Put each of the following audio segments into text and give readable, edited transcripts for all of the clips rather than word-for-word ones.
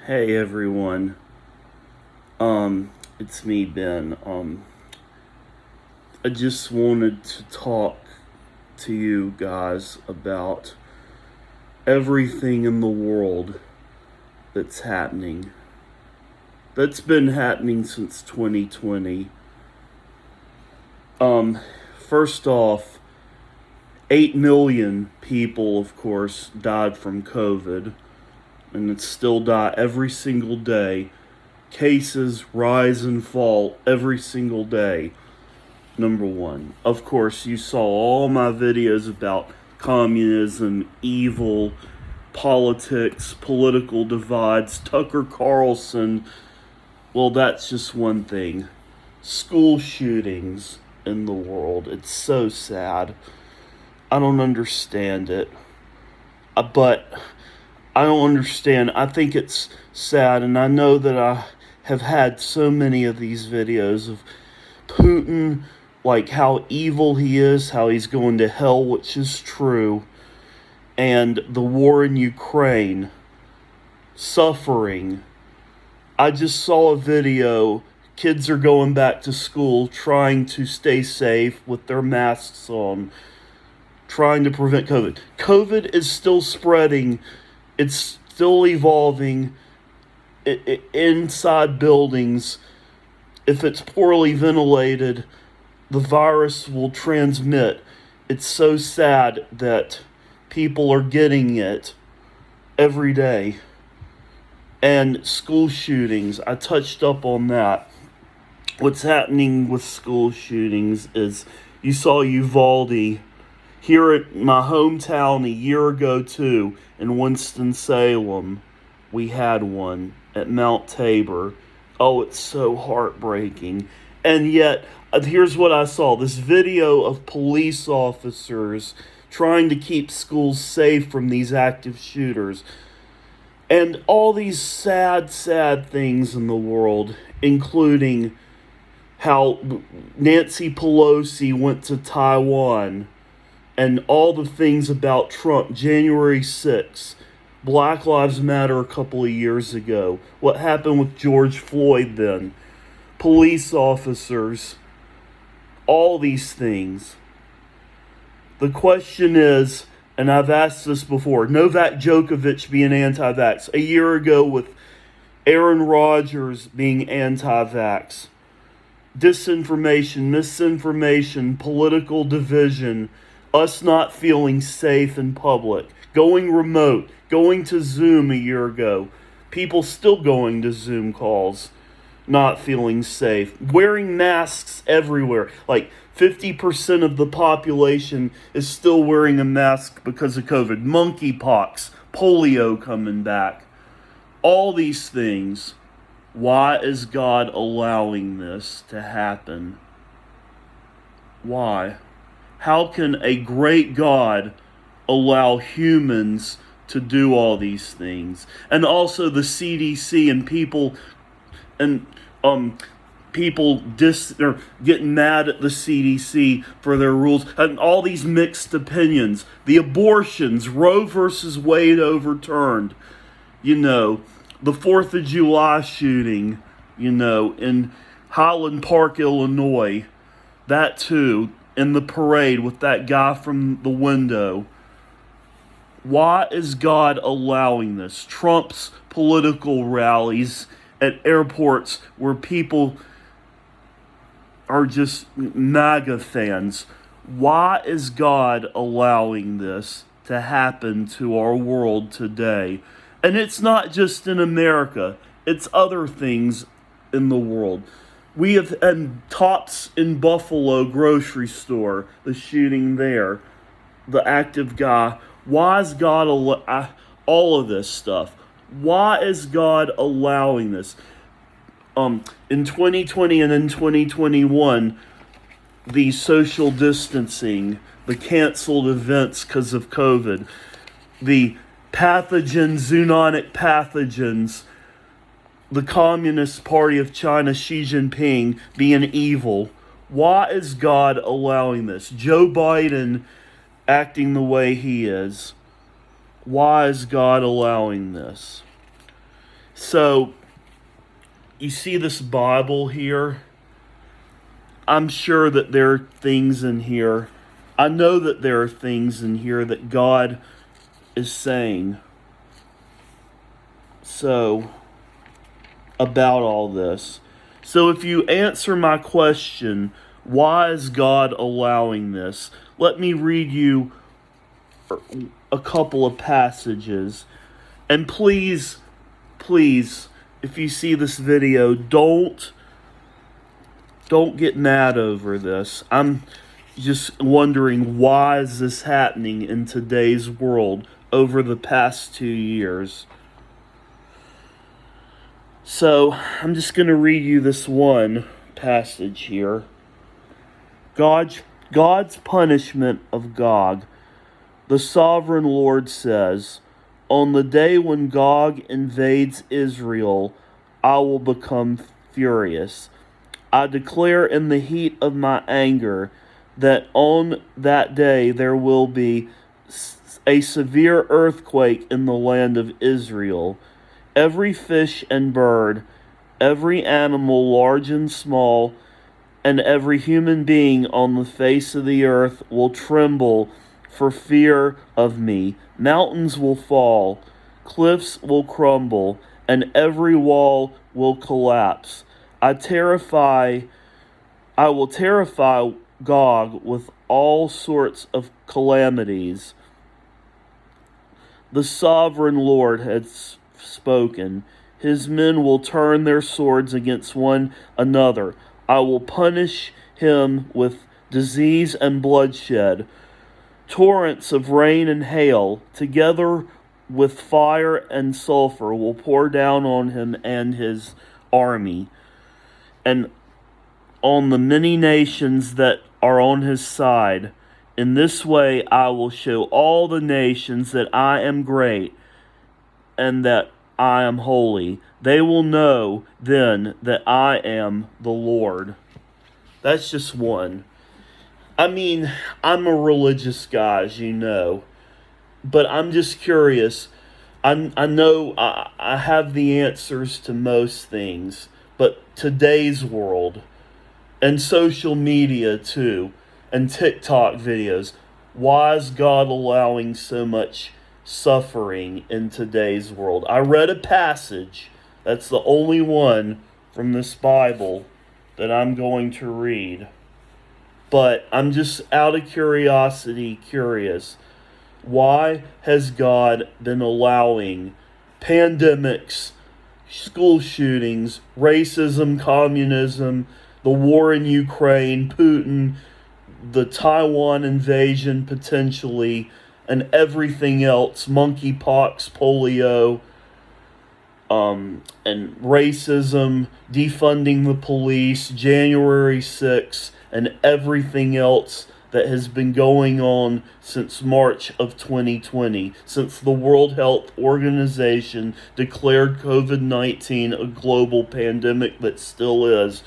Hey everyone. It's me, Ben. I just wanted to talk to you guys about everything in the world that's happening. That's been happening since 2020. First off, 8 million people, of course, died from COVID, and it still die every single day. Cases rise and fall every single day. Number one. Of course, you saw all my videos about communism, evil, politics, political divides, Tucker Carlson. Well, that's just one thing. School shootings in the world. It's so sad. I don't understand it. But I don't understand. I think it's sad, and I know that I have had so many of these videos of Putin, like how evil he is, how he's going to hell, which is true, and the war in Ukraine, suffering. I just saw a video. Kids are going back to school, trying to stay safe with their masks on, trying to prevent COVID. COVID is still spreading. It's still evolving inside buildings. If it's poorly ventilated, the virus will transmit. It's so sad that people are getting it every day. And school shootings, I touched up on that. What's happening with school shootings is you saw Uvalde here at my hometown a year ago too, in Winston-Salem. We had one at Mount Tabor. Oh, it's so heartbreaking. And yet, here's what I saw. This video of police officers trying to keep schools safe from these active shooters. And all these sad, sad things in the world, including how Nancy Pelosi went to Taiwan, and all the things about Trump, January 6th, Black Lives Matter a couple of years ago, what happened with George Floyd then, police officers, all these things. The question is, and I've asked this before, Novak Djokovic being anti-vax, a year ago with Aaron Rodgers being anti-vax, disinformation, misinformation, political division, us not feeling safe in public, going remote, going to Zoom a year ago, people still going to Zoom calls, not feeling safe, wearing masks everywhere. Like 50% of the population is still wearing a mask because of COVID. Monkeypox, polio coming back. All these things. Why is God allowing this to happen? Why? How can a great God allow humans to do all these things? And also the CDC and people are getting mad at the CDC for their rules and all these mixed opinions. The abortions, Roe versus Wade overturned. The 4th of July shooting, in Highland Park, Illinois. That too, in the parade with that guy from the window. Why is God allowing this? Trump's political rallies at airports where people are just MAGA fans. Why is God allowing this to happen to our world today? And it's not just in America. It's other things in the world. We have had Tops in Buffalo grocery store, the shooting there, the active guy. Why is God all of this stuff? Why is God allowing this? In 2020 and in 2021, the social distancing, the canceled events because of COVID, the zoonotic pathogens, the Communist Party of China, Xi Jinping, being evil. Why is God allowing this? Joe Biden acting the way he is. Why is God allowing this? So, you see this Bible here? I'm sure that there are things in here. I know that there are things in here that God is saying. So, about all this. So if you answer my question, why is God allowing this? Let me read you a couple of passages. And please, if you see this video, don't get mad over this. I'm just wondering, why is this happening in today's world over the past 2 years? So, I'm just going to read you this one passage here. God's punishment of Gog. The sovereign Lord says, "On the day when Gog invades Israel, I will become furious. I declare in the heat of my anger that on that day there will be a severe earthquake in the land of Israel. Every fish and bird, every animal large and small, and every human being on the face of the earth will tremble for fear of me. Mountains will fall, cliffs will crumble, and every wall will collapse. I will terrify Gog with all sorts of calamities." The sovereign Lord has spoken. His men will turn their swords against one another. I will punish him with disease and bloodshed. Torrents of rain and hail, together with fire and sulfur, will pour down on him and his army, and on the many nations that are on his side. In this way I will show all the nations that I am great and that I am holy. They will know then that I am the Lord. That's just one. I mean, I'm a religious guy, as you know, but I'm just curious. I know I have the answers to most things, but today's world, and social media too, and TikTok videos, why is God allowing so much suffering in today's world? I read a passage, that's the only one from this Bible that I'm going to read. But I'm just out of curiosity curious. Why has God been allowing pandemics, school shootings, racism, communism, the war in Ukraine, Putin, the Taiwan invasion potentially, and everything else, monkeypox, polio, and racism, defunding the police, January 6th, and everything else that has been going on since March of 2020, since the World Health Organization declared COVID-19 a global pandemic that still is.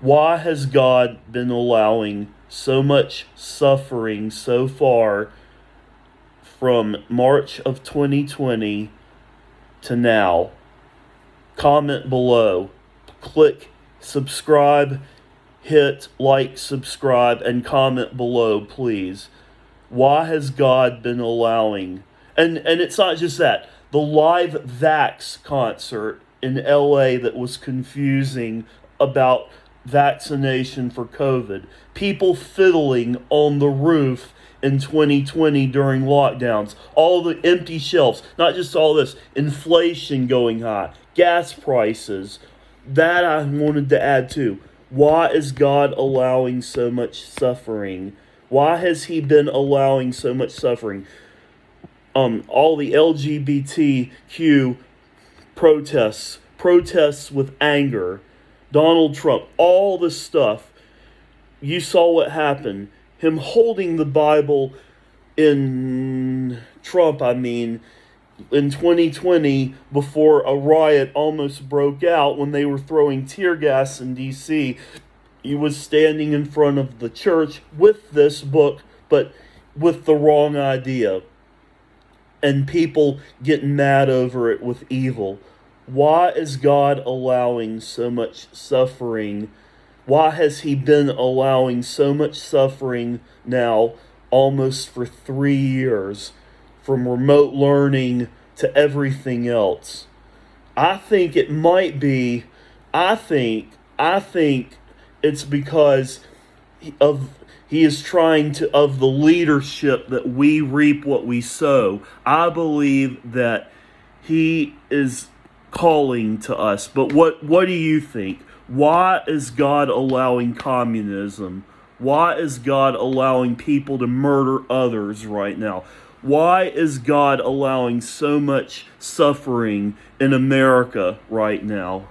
Why has God been allowing so much suffering so far from March of 2020 to now? Comment below. Click subscribe, hit like, subscribe, and comment below, please. Why has God been allowing? And it's not just that. The live Vax concert in LA that was confusing about vaccination for COVID. People fiddling on the roof in 2020 during lockdowns. All the empty shelves. Not just all this. Inflation going high. Gas prices. That I wanted to add too. Why is God allowing so much suffering? Why has he been allowing so much suffering? All the LGBTQ protests with anger, Donald Trump, all this stuff. You saw what happened. Him holding the Bible in in 2020 before a riot almost broke out when they were throwing tear gas in D.C. He was standing in front of the church with this book, but with the wrong idea. And people getting mad over it with evil. Why is God allowing so much suffering? Why has He been allowing so much suffering now, almost for 3 years, from remote learning to everything else? I think it might be, I think it's because of he is trying to, of the leadership that we reap what we sow. I believe that he is calling to us. But what do you think? Why is God allowing communism? Why is God allowing people to murder others right now? Why is God allowing so much suffering in America right now?